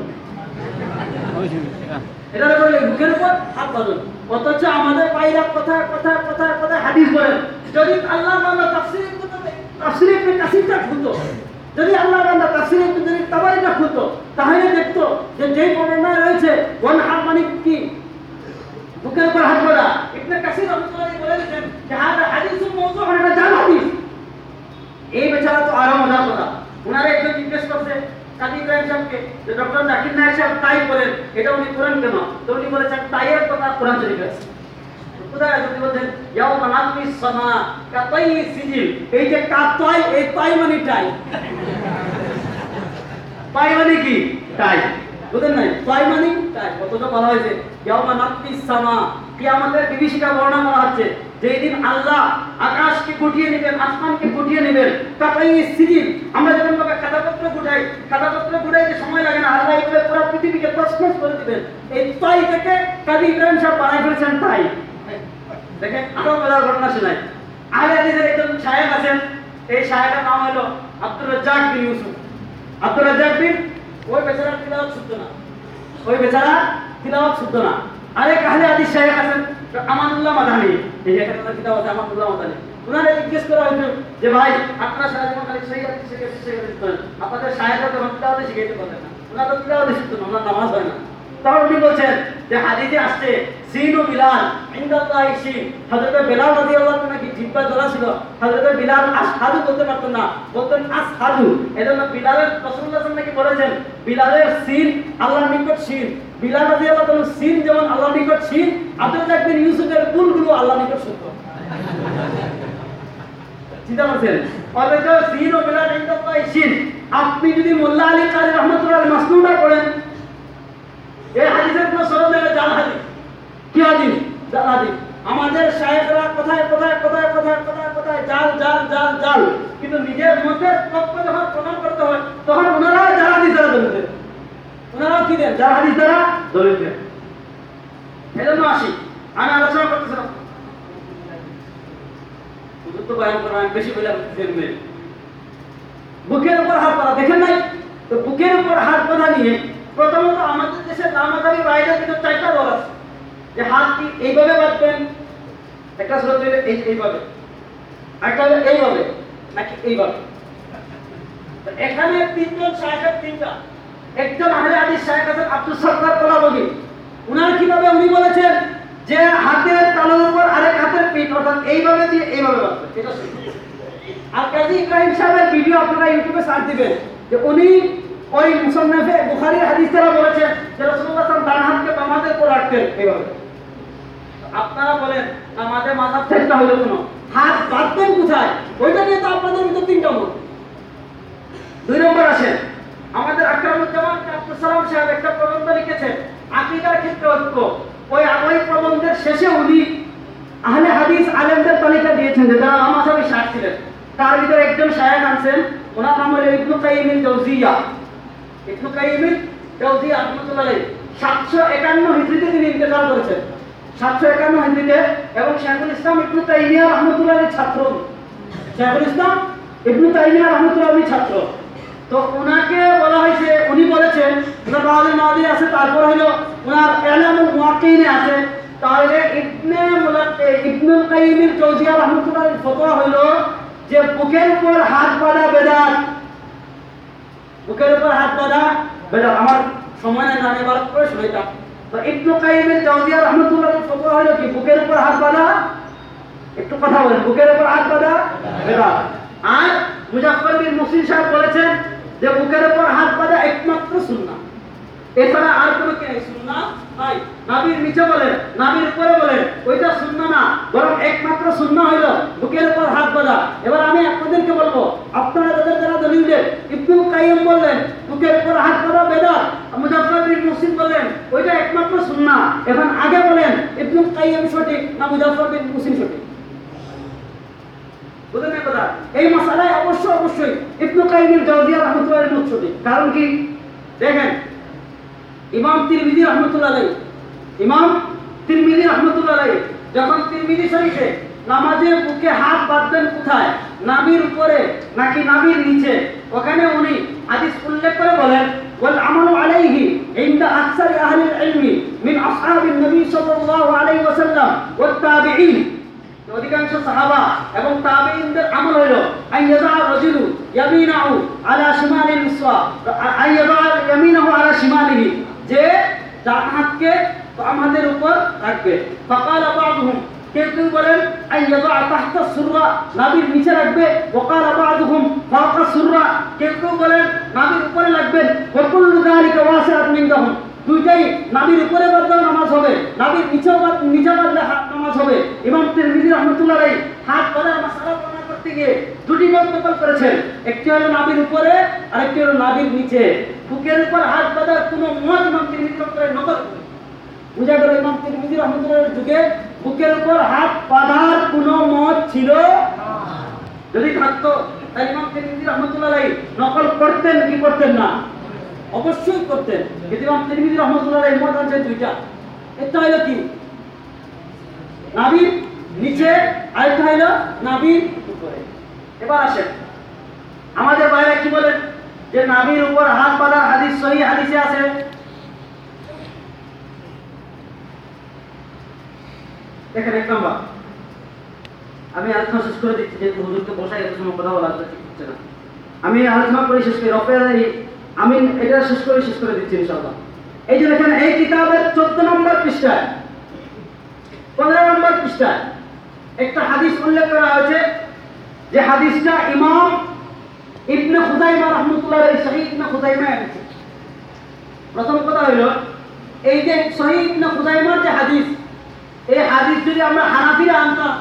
এটা হলো বুকের উপর হাত বাঁধুন। অথচ আমাদের পাইরা কথা কথা কথা কথা হাদিস বলেন। যদি আল্লাহর বান্দা তাফসীর ইবনে কাসিরটা খুলতো, যদি আল্লাহর বান্দা তাফসীর ইবনে তাবারিটা খুলতো, তাহলে দেখতো যে যেই বর্ণনায় রয়েছে ওয়ানহার মানে কি বুকের উপর হাত বাঁধা, ইবনে কাসির রাহমাতুল্লাহ বলে দিয়েছেন যে হাদা হাদিসুন মাওযু', এটা জাল হাদিস। এই বেচারা তো আরো মজার কথা, ওনারে একজন জিজ্ঞেস করছে কাজী ইব্রাহিম সাহেবকে যে ডক্টর জাকির নায়েক সাহেব তাই বলেন, এটা উনি করেন কেন? তো উনি বলেছেন তাইয়ের কথা কোরআন শরীফে আছে। কোথায় আছে? বলেন ইয়াউমা নাতমিস সামা কাতাই সিজিল। এই যে কাতাই, এই তাই মানে টাই, তাই মানে কি টাই, বুঝেন নাই? তাই মানে টাই। কতটা বলা হয়েছে ইয়াউমা নাতমিস সামা, কিয়ামতের বিভীষিকা বর্ণনা করা হচ্ছে যেই দিন আল্লাহ আকাশকে গুটিয়ে নেবেন, আসমানকে গুটিয়ে নেবেন। কাতাই সিজিল, আমরা যখন ভাবে খাতাপত্র গুটাই, খাতাপত্র গুটাইতে সময় লাগে না, আল্লাহ এইভাবে পুরো পৃথিবীকে তছনছ করে দিবেন। এই তাই থেকে কাজী ইব্রাহিম সাহেব বানাই ফেলেছেন তাই। দেখেন আরো মজার ঘটনা শোনাই। আহলে হাদিসের একজন শায়েখ আছেন, এই শায়েখের নাম হলো আব্দুর রাজ্জাক বিন ইউসুফ। আব্দুর রাজ্জাক বিন, ওই বেচারা তিলাওয়াত শুদ্ধ না, ওই বেচারা তিলাওয়াত শুদ্ধ না। আরেক আহলে হাদিস শায়েখ আছেন আমানুল্লাহ মাদানী, এই যে একটা কিতাব আছে আমানুল্লাহ মাদানী। ওনারে জিজ্ঞেস করা হয়েছিল যে ভাই আপনারা সারা জীবন খালি সহিহ হাদিস শিখেছেন, আপনাদের শায়েখরা তো তিলাওয়াত শিখাইতে পারেন না, ওনারা তো তিলাওয়াত শিখতো না, ওনার নামাজ হয় না। তখন উনি বলছেন যে হাদিসে আসছে সিন ও বিলাল ইনদাল্লাহি সিন, হযরত বিলাল রাদিয়াল্লাহু আনহু নাকি জিহ্বা জ্বলা ছিল, হযরত বিলাল আসহাদু বলতে পারতেন না, বলতেন আসহাদু। এজন্য বিলালের রাসূলুল্লাহ সাল্লাল্লাহু আলাইহি ওয়াসাল্লাম নাকি বলেছেন বিলালের সিন আল্লাহর নিকট সিন, বিলাল রাদিয়াল্লাহু আনহু সিন যেমন আল্লাহর নিকট সিন, আব্দুর রাজ্জাক বিন ইউসুফের কুলগুলো আল্লাহর নিকট সত্য। চিন্তা করছেন? অথচ সিন ও বিলাল ইনদাল্লাহি সিন। আপনি যদি মোল্লা আলী কারি রাহমাতুল্লাহ আলাইহি মাসনুদা পড়েন, এই হাদিসের কোনো সরল নেই, জাল হাদিস। কি হাদিস? জাল হাদিস। আমাদের শায়েখরা কোথায় কোথায় কোথায় কোথায় কোথায় কোথায় জাল জাল জাল জাল, কিন্তু নিজের মধ্যে তত্ত্ব যখন প্রমাণ করতে হয় তখন ওনারা জাল হাদিস দ্বারা দলিল দেন। ওনারাও কি দেন? জাল হাদিস দ্বারা দলিল দেন। এজন্য আসি, আমি আলোচনা করতেছিলাম হুজুর তো বয়ান করেন বেশি বলে দেখবেন বুকের উপর হাত বাঁধা, দেখেন নাই? তো বুকের উপর হাত বাঁধা নিয়ে প্রথমত আমাদের দেশে নামাজারি বাইরে কিন্তু 4টা দল আছে যে হাত কি এইভাবে বাঁধবেন, একটা সুরত হইলে এইভাবে, একটা হলো এইভাবে, নাকি এইভাবে। এখানে 3জন শায়েখের 3টা। একজন আহলে হাদিস শায়েখ আছেন আব্দুস সাত্তার কোলাবগী। উনার কিভাবে উনি বলেছেন যে হাতের তালুর উপর আরেক হাতের পিঠ, অর্থাৎ এইভাবে দিয়ে এইভাবে বাঁধবেন, এটা ঠিক। আর কাজী ইব্রাহিম সাহেবের ভিডিও আপনারা ইউটিউবে সার্চ দিবেন যে উনি ওই মুসান্নাফে বুখারীর হাদিস তারা বলেছে যে রাসূলুল্লাহ সাল্লাল্লাহু আলাইহি ওয়াসাল্লাম ডান হাতকে বাম হাতের উপর রাখতেন এইভাবে। আপনারা বলেন আমাদের মাযহাব চেষ্টা হলো কেন? হাত বাঁধবেন কোথায়? ওইটা নিয়ে তো আপনাদের ভিতর তিনটা মত। 2 নম্বর আসেন, আমাদের আকরামুজ্জামান আব্দুল সালাম সাহেব একটা প্রবন্ধ লিখেছেন আকীদার ক্ষেত্রে ঐক্য। ওই প্রবন্ধের শেষে উনি আহলে হাদিস আলেমদের তালিকা দিয়েছেন যে যারা মাযহাবে শায়খ ছিলেন। তার ভিতরে একজন শায়খ আছেন, ওনার নাম হলো ইবনে কাইয়িম আল-জাওজিয়া। ইবনে কাইয়িম আল-জাওজিয়া রাহমাতুল্লাহ আলাইহি 751 হিজরিতে তিনি ইন্তেকাল করেছেন। 751 হিজরিতে, এবং শাইখুল ইসলাম ইবনে তাইমিয়া রাহমাতুল্লাহ আলাইহির ছাত্র। শাইখুল ইসলাম ইবনে তাইমিয়া রাহমাতুল্লাহ আলাইহির ছাত্র। তো ওনাকে বলা হয়েছে, উনি বলেছেন ওনার বাউলের মাওদি আছে, তারপর হলো ওনার ইলামুল মুওয়াক্কিনে আছে। তাহলে ইবনুল কাইয়িম আল-জাওজিয়া রাহমাতুল্লাহ আলাইহির ফতোয়া হলো যে বুকের উপর হাত বাঁধা বেদাত। বুকের উপর হাত বাঁধা বেদাত। আমার সময় নাই, আমি বার করে শুনাইতাম। তো ইবনুল কাইয়িম আল-জাওজিয়া রাহমাতুল্লাহ আলাইহির ফতোয়া হলো কি বুকের উপর হাত বাঁধা, একটু কথা বলেন, বুকের উপর হাত বাঁধা বেদাত। আর মুজাফফর বিন মুহসিন সাহেব বলেছেন যে বুকের উপর হাত বাঁধা একমাত্র সুন্নাহ, এছাড়া আর কোনো কি সুন্নাহ নাই। নবীর নিচে বলেন, নবীর উপরে বলেন, ওইটা সুন্নাহ না, বরং একমাত্র সুন্নাহ হলো বুকের উপর হাত বাঁধা। এবার আমি আপনাদেরকে বলবো, আপনারা যাদের যারা দলিল দেন, ইবনুল কাইয়িম বললেন বুকের উপর হাত বাঁধা বেদাত, মুজাফফর বিন মুহসিন বললেন ওইটা একমাত্র সুন্নাহ। এখন আগে বলেন ইবনুল কাইয়িম সঠিক না মুজাফফর বিন মুহসিন সঠিক? বুঝলেন কথা? এই মাসালায় অবশ্যই ইবনুল কাইয়িম আল-জাওজিয়া রাহমাতুল্লাহ আলাইহি মত সঠিক। কারণ কি দেখেন, ইমাম তিরমিজি রাহমাতুল্লাহ আলাইহি যখন তিরমিজি শরীফে নামাজে বুকে হাত বাঁধবেন কোথায়, নাভির উপরে নাকি নাভির নিচে, ওখানে উনি হাদিস উল্লেখ করে বলেন ওয়াল আমালু আলাইহি ইনদা আকসারি আহলিল ইলমি মিন আসহাবিন নবী সাল্লাল্লাহু আলাইহি ওয়াসাল্লাম ওয়াত তাবিঈন। অধিকাংশ সাহাবা এবং তাবেঈনদের আমল হলো আইয়াযা রাজুলু ইয়ামিনাহু আলা শিমালিল মিসওয়া, আইয়াযা ইয়ামিনাহু আলা শিমালিহি, যে ডান হাতকে বাম হাতের উপর রাখবে। ফাকালা বা'দুহুম, কেউ কেউ বলেন আইয়াযা তাহতা সুররা, নাভির নিচে রাখবে। ওয়াকালা বা'দুহুম ফাওকা সুররা, কেউ কেউ বলেন নাভির উপরে রাখবেন। ওয়া কুল্লু যালিকা ওয়াসিআতুন ইনদাহুম, দুইটাই নাভির উপরে বাঁধলেও নামাজ হবে, নাভির নিচে বাঁধলে নামাজ হবে। ইমাম তিরমিজি রাহমাতুল্লাহ আলাইহি হাত বাঁধার মাসআলা বর্ণনা করতে গিয়ে দুটি মত নকল করেছেন, একটি হলো নাভির উপরে আর একটি হলো নাভির নিচে। বুকের উপর হাত বাঁধার কোনো মত ইমাম তিরমিজি রাহমাতুল্লাহ নকল করেন। বুঝা গেল ইমাম তিরমিজি রাহমাতুল্লাহর যুগে বুকের উপর হাত বাঁধার কোনো মত ছিল না। যদি থাকতো তাহলে ইমাম তিরমিজি রাহমাতুল্লাহ আলাইহি নকল করতেন কি করতেন না? অবশ্যই করতেন। কিন্তু ইমাম তিরমিজি রাহমাতুল্লাহ আলাইহি মত আছে দুইটা, একটা হলো কি নাভির নিচে, আরেকটা হলো নাভির উপরে। এবার আসেন আমাদের বাইরে কি বলেন যে নাভির উপর হাত বাঁধার হাদিস সহিহ হাদিসে আছে। দেখেন এক নাম্বার, আমি আলোচনা শেষ করে দিচ্ছি, যেহেতু হুজুরকে বসাই এত সময় কথা বলা ঠিক হচ্ছে না। আমি আলোচনা করে শেষ করি, আমি এটা শেষ করে দিচ্ছি ইনশাআল্লাহ। এই যে দেখেন এই কিতাবের 14 নম্বর পৃষ্ঠায় 15 নম্বর পৃষ্ঠায় একটা হাদিস উল্লেখ করা হয়েছে, যে হাদিসটা ইমাম ইবনে খুযাইমা রাহমাতুল্লাহ আলাইহি সহিহ ইবনে খুযাইমা এনেছে। প্রথম কথা হলো এই যে সহিহ ইবনে খুযাইমার যে হাদিস, এই হাদিস যদি আমরা হানাফিরা আনতাম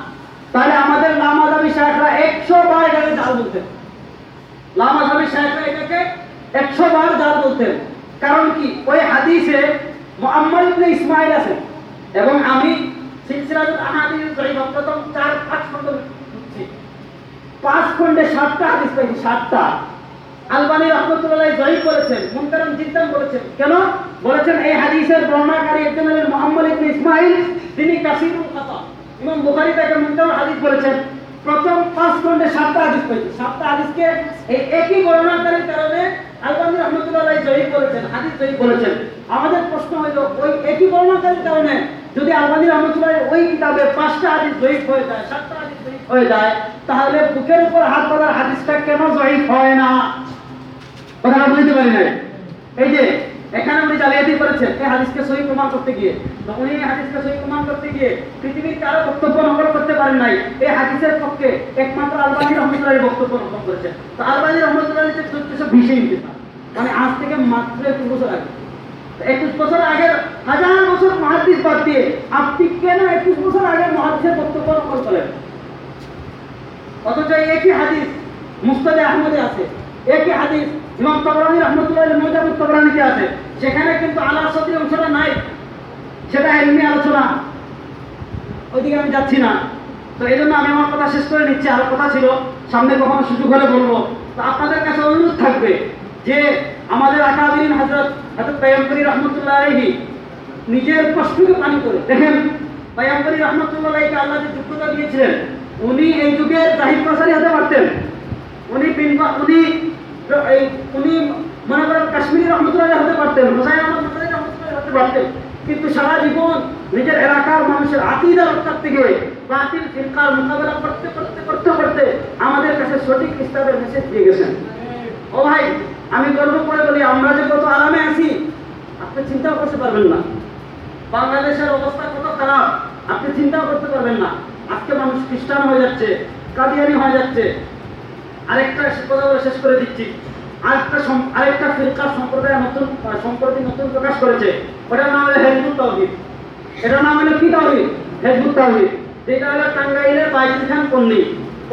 তাহলে আমাদের লামাযাবি শায়খরা 100 বার এটাকে জাল বলতেন। লামাযাবি শায়খরা এটাকে 100 বার জাল বলতেন। কারণ কি ওই হাদিসে মুআম্মার ইবনে ইসমাঈল আছে, এবং আমি সিলসিলাতুল আহাদিস সহিহ প্রথম 4-5 খন্ড বুঝছি, 5 খন্ডে 7টা হাদিস পাইছি, 7টা। আলবানী রাহমাতুল্লাহ আলাইহি সহিহ করেছেন, মুনকারুন জিদ্দান বলেছেন। কেন বলেছেন? এই হাদিসের বর্ণনাকারী একজন হলেন মুহাম্মদ ইবনে ইসমাঈল, তিনি কাসীরুল খাতা। ইমাম বুখারী তাকে মুনকারুল হাদিস বলেছেন। প্রথম 5 খন্ডে 7টা হাদিস পাইছি, 7টা হাদিসকে এই একই বর্ণনাকারীর কারণে আলবানী রাহমাতুল্লাহ আলাইহি সহিহ করেছেন, হাদিস সহিহ করেছেন। আমাদের প্রশ্ন হলো ওই একই বর্ণনাকারীর কারণে যদি আলবানী রাহমাতুল্লাহ ওই কিতাবে 5টা হাদিস সহিহ হয়ে যায়, 7টা হাদিস সহিহ হয়ে যায়, তাহলে বুকের উপর হাত বাঁধার হাদিসটা কেন সহিহ হয় না? কথা বুঝতে পারি না। এই যে এখানে উনি জালিয়াতি করেছেন এই হাদিসকে সহিহ প্রমাণ করতে গিয়ে, তো উনি এই হাদিসকে সহিহ প্রমাণ করতে গিয়ে পৃথিবীর কারো বক্তব্য নকল করতে পারেন নাই। এই হাদিসের পক্ষে একমাত্র আলবানী রাহমাতুল্লাহ বক্তব্য নকল করেছেন। তো আলবানী রাহমাতুল্লাহ যে 1420 ইন্তেকাল, মানে আজ থেকে মাত্র 21 বছর আগে। 21 বছর আগের হাজার বছর মুহাদ্দিস বাদ দিয়ে আপনি কেন 21 বছর আগের মুহাদ্দিসের বক্তব্য নকল করেন? অথচ একই হাদিস মুসনাদে আহমদে আছে, একই হাদিস ইমাম তাবরানী রাহমাতুল্লাহ আলাইহি মুজাদ্দিদ তাবরানীতে আছে, সেখানে কিন্তু আলা সদরি অংশটা নাই, সেটা ইলমি আলোচনা, ওইদিকে আমি যাচ্ছি না। তো এই জন্য আমি আমার কথা শেষ করে নিচ্ছি, আরো কথা ছিল সামনে কখনো সুযোগ হলে বলবো। তো আপনাদের কাছে অনুরোধ থাকবে যে আমাদের আকাবিরিন হযরত পায়গম্বরী রাহমাতুল্লাহ আলাইহি নিজের কষ্টকে পানি করে দেখেন, পায়গম্বরী রাহমাতুল্লাহ আলাইহিকে আল্লাহ যে যোগ্যতা দিয়েছিলেন, উনি এই যুগের জাহিদ প্রসারী হতে পারতেন, উনি মনে করেন কাশ্মীরি রহমতুল্লাহ হতে পারতেন, হোসাইন আহমদ রহমতুল্লাহ হতে পারতেন, কিন্তু সারা জীবন নিজের এলাকার মানুষের আকীদা রক্ষার থেকে বাতিল ফিরকার মোকাবেলা করতে করতে করতে করতে আমাদের কাছে সঠিক ইসলামের মেসেজ দিয়ে গেছেন। ও ভাই, আমি গর্ব করে বলি, আমরা যে কত আরামে আছি আপনি চিন্তাও করতে পারবেন না। বাংলাদেশের অবস্থা কত খারাপ আপনি চিন্তাও করতে পারবেন না। আজকে মানুষ খ্রিস্টান হয়ে যাচ্ছে, কাদিয়ানি হয়ে যাচ্ছে। আরেকটা কথা বলে শেষ করে দিচ্ছি, আরেকটা ফিরকা সম্প্রদায় সম্প্রতি নতুন প্রকাশ করেছে, ওটার নাম হলো হিজবুত তাওহীদ। এটার নাম হলো কি তাওহীদ? হিজবুত তাওহীদ, যেটা হলো টাঙ্গাইলের বাইজিদ খান পন্নী,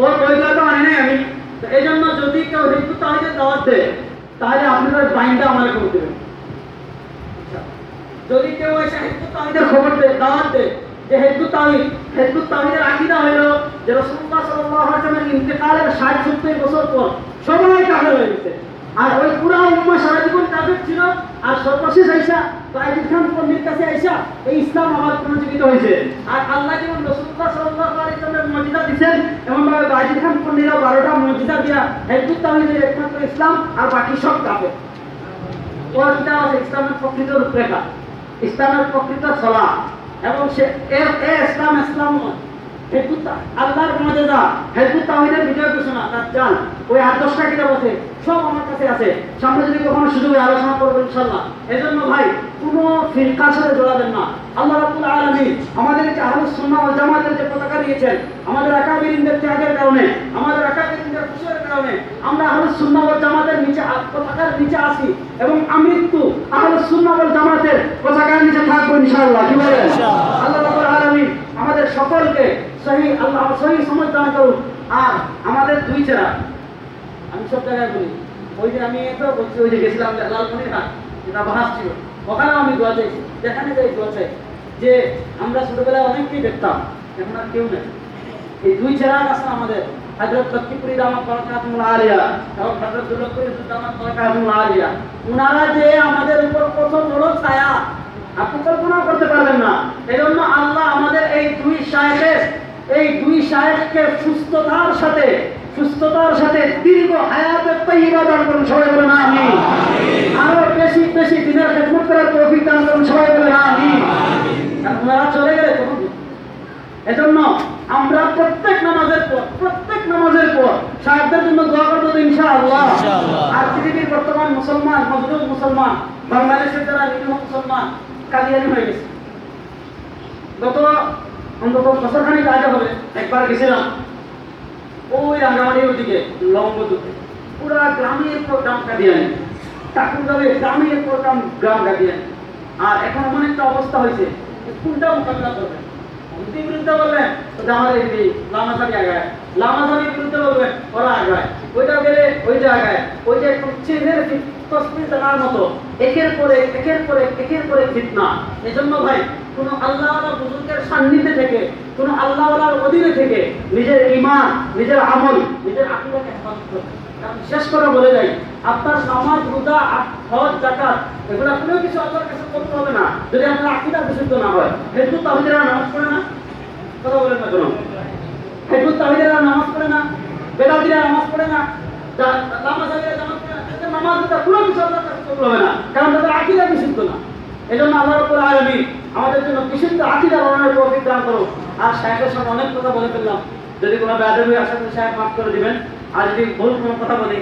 ওর বইগুলো তো আনি নাই আমি। তো এই জন্য যদি কেউ হিজবুত তাওহীদের দাওয়াত দেয় তাহলে আপনাদের বাইনটা আমাকে করে দেবেন। যদি কেউ এসে হিজবুত তাওহীদের খবর দেয়, দাওয়াত দেয় যে হিজবুত তাওহীদের আকীদা হলো যে রাসূলুল্লাহ সাল্লাল্লাহু আলাইহি ওয়াসাল্লামের ইন্তেকালের 60-70 বছর পর সবাই কাফের হয়ে গেছে, আর ওই পুরো উম্মাহ সারা জীবন কাফের ছিল, আর সর্বশেষ আইসা বাইজিদ খান পন্নীর কাছে আইসা এই ইসলাম আবার পুনর্জীবিত হয়েছে। আর আল্লাহ যেমন রাসূলুল্লাহ সাল্লাল্লাহু আলাইহি ওয়াসাল্লামের মুজিজা দিয়েছেন, এমন ভাবে বাইজিদ খান পন্নীরা 12টা মুজিজা দিয়া হিজবুত তাওহীদের একমাত্র ইসলাম আর বাকি সব কাফের। ওইটা আছে ইসলামের প্রকৃত রূপরেখা, ইসলামের প্রকৃত ছলা, এবং সে ইসলাম হিজবুত আল্লাহর মুজিজা, হিজবুত তাওহীদের বিজয় ঘোষণা, দাজ্জাল, ওই 8-10টা কিতাব আছে, সব আমার কাছে আছে। সামনে যদি কখনো সুযোগ হয় আলোচনা করবো ইনশাআল্লাহ। এজন্য ভাই কোনো ফিরকার সাথে জড়াবেন না। আল্লাহ রাব্বুল আলামিন আমাদেরকে আহলুস সুন্নাহ ওয়াল জামাতের যে পতাকা দিয়েছেন, আমাদের আকাবিরিনদের ত্যাগের কারণে, আমাদের আকাবিরিনদের খুশির কারণে আমরা আহলুস সুন্নাহ ওয়াল জামাতের নিচে পতাকার নিচে আছি, এবং আমৃত্যু আহলুস সুন্নাহ ওয়াল জামাতের পতাকার নিচে থাকবো ইনশাআল্লাহ। কি বলেন? আল্লাহ রাব্বুল আলামিন আমাদের সকলকে সহি সমঝ দান করুন। আর আমাদের দুই চেরা, আমি সব জায়গায় বলি, ওই যে আমি তো বলছি, ওই যে গেছিলাম লালমনিরহাট, যেটা বাহাস ছিল, ওখানেও আমি দোয়া চাইছি, যেখানে যাই দোয়া চাই, যে আমরা ছোটবেলায় অনেককেই দেখতাম, এখন আর কেউ নেই। এই দুই চেরা আছে আমাদের, হযরত লক্ষ্মীপুরী দামাত বারাকাতুল্লাহ আলিয়া এবং হযরত দুর্লভপুরী দামাত বারাকাতুল্লাহ আলিয়া, উনারা যে আমাদের উপর কত বড় ছায়া আপনি কল্পনা করতে পারবেন না। এজন্য আল্লাহ আমাদের এই দুই শায়েখকে সুস্থতার সাথে দীর্ঘ হায়াতে তাইয়্যিবা দান করুন, সবাই বলেন আমিন। আরো বেশি বেশি দিনের খেদমত করার তৌফিক দান করুন, সবাই বলেন আমিন। আপনারা চলে গেলে তখন, এজন্য আমরা প্রত্যেক নামাজের পর শায়েখদের জন্য দোয়া করব ইনশাআল্লাহ। আর পৃথিবীর বর্তমান মুসলমান, মজলুম মুসলমান, বাংলাদেশের যারা নিরীহ মুসলমান কাদিয়ানি হয়ে গেছে। গত অন্তত বছরখানিক আগে হবে একবার গেছিলাম ওই রাঙ্গামাটির ওইদিকে লম্বদুতে, পুরা গ্রামের পর গ্রাম কাদিয়ানি, ঠাকুরগাঁওয়ে গ্রামের পর গ্রাম কাদিয়ানি। আর এখন এমন একটা অবস্থা হয়েছে, কোনটা মোকাবিলা করবেন? মুফতির বিরুদ্ধে বলবেন তো আমাদের এই লামাজাবি আগায়, লামাজাবির বিরুদ্ধে বলবেন ওরা আগায়, ওইটা গেলে ওই জায়গায়, ওই যে চেনের তসবির জানার মতো একের পরে ফিতনা। এজন্য ভাই কোনো আল্লাহওয়ালা বুজুর্গের সান্নিধ্যে থেকে, কোনো আল্লাহওয়ালার অধীনে থেকে নিজের ঈমান, নিজের আমল, নিজের আকীদাকে হেফাজত করবেন। শেষ করে বলে যাই, আপনার নামাজ, রোজা, হজ, যাকাত এগুলো কোনো কিছু আল্লাহর কাছে করতে হবে না যদি আপনার আকীদা বিশুদ্ধ না হয়। হিজবুত তাওহীদেরা নামাজ পড়ে না, কথা বলেন না কেন? হিজবুত তাওহীদেরা নামাজ পড়ে না, বেদাতীরা নামাজ পড়ে না, লামাজাবিরা নামাজ পড়ে না, নামাজ কোনো কিছু আল্লাহর কাছে করতে হবে না, কারণ তাদের আকীদা বিশুদ্ধ না। এজন্য আল্লাহ রাব্বুল আলামিন আমাদের জন্য বিশুদ্ধ আকীদা বানানোর তৌফিক দান করুন। আর শায়েখের সামনে অনেক কথা বলে ফেললাম, যদি কোনো বেয়াদবি আসে শায়েখ মাফ করে দিবেন, আর যদি ভুল কোনো কথা বলি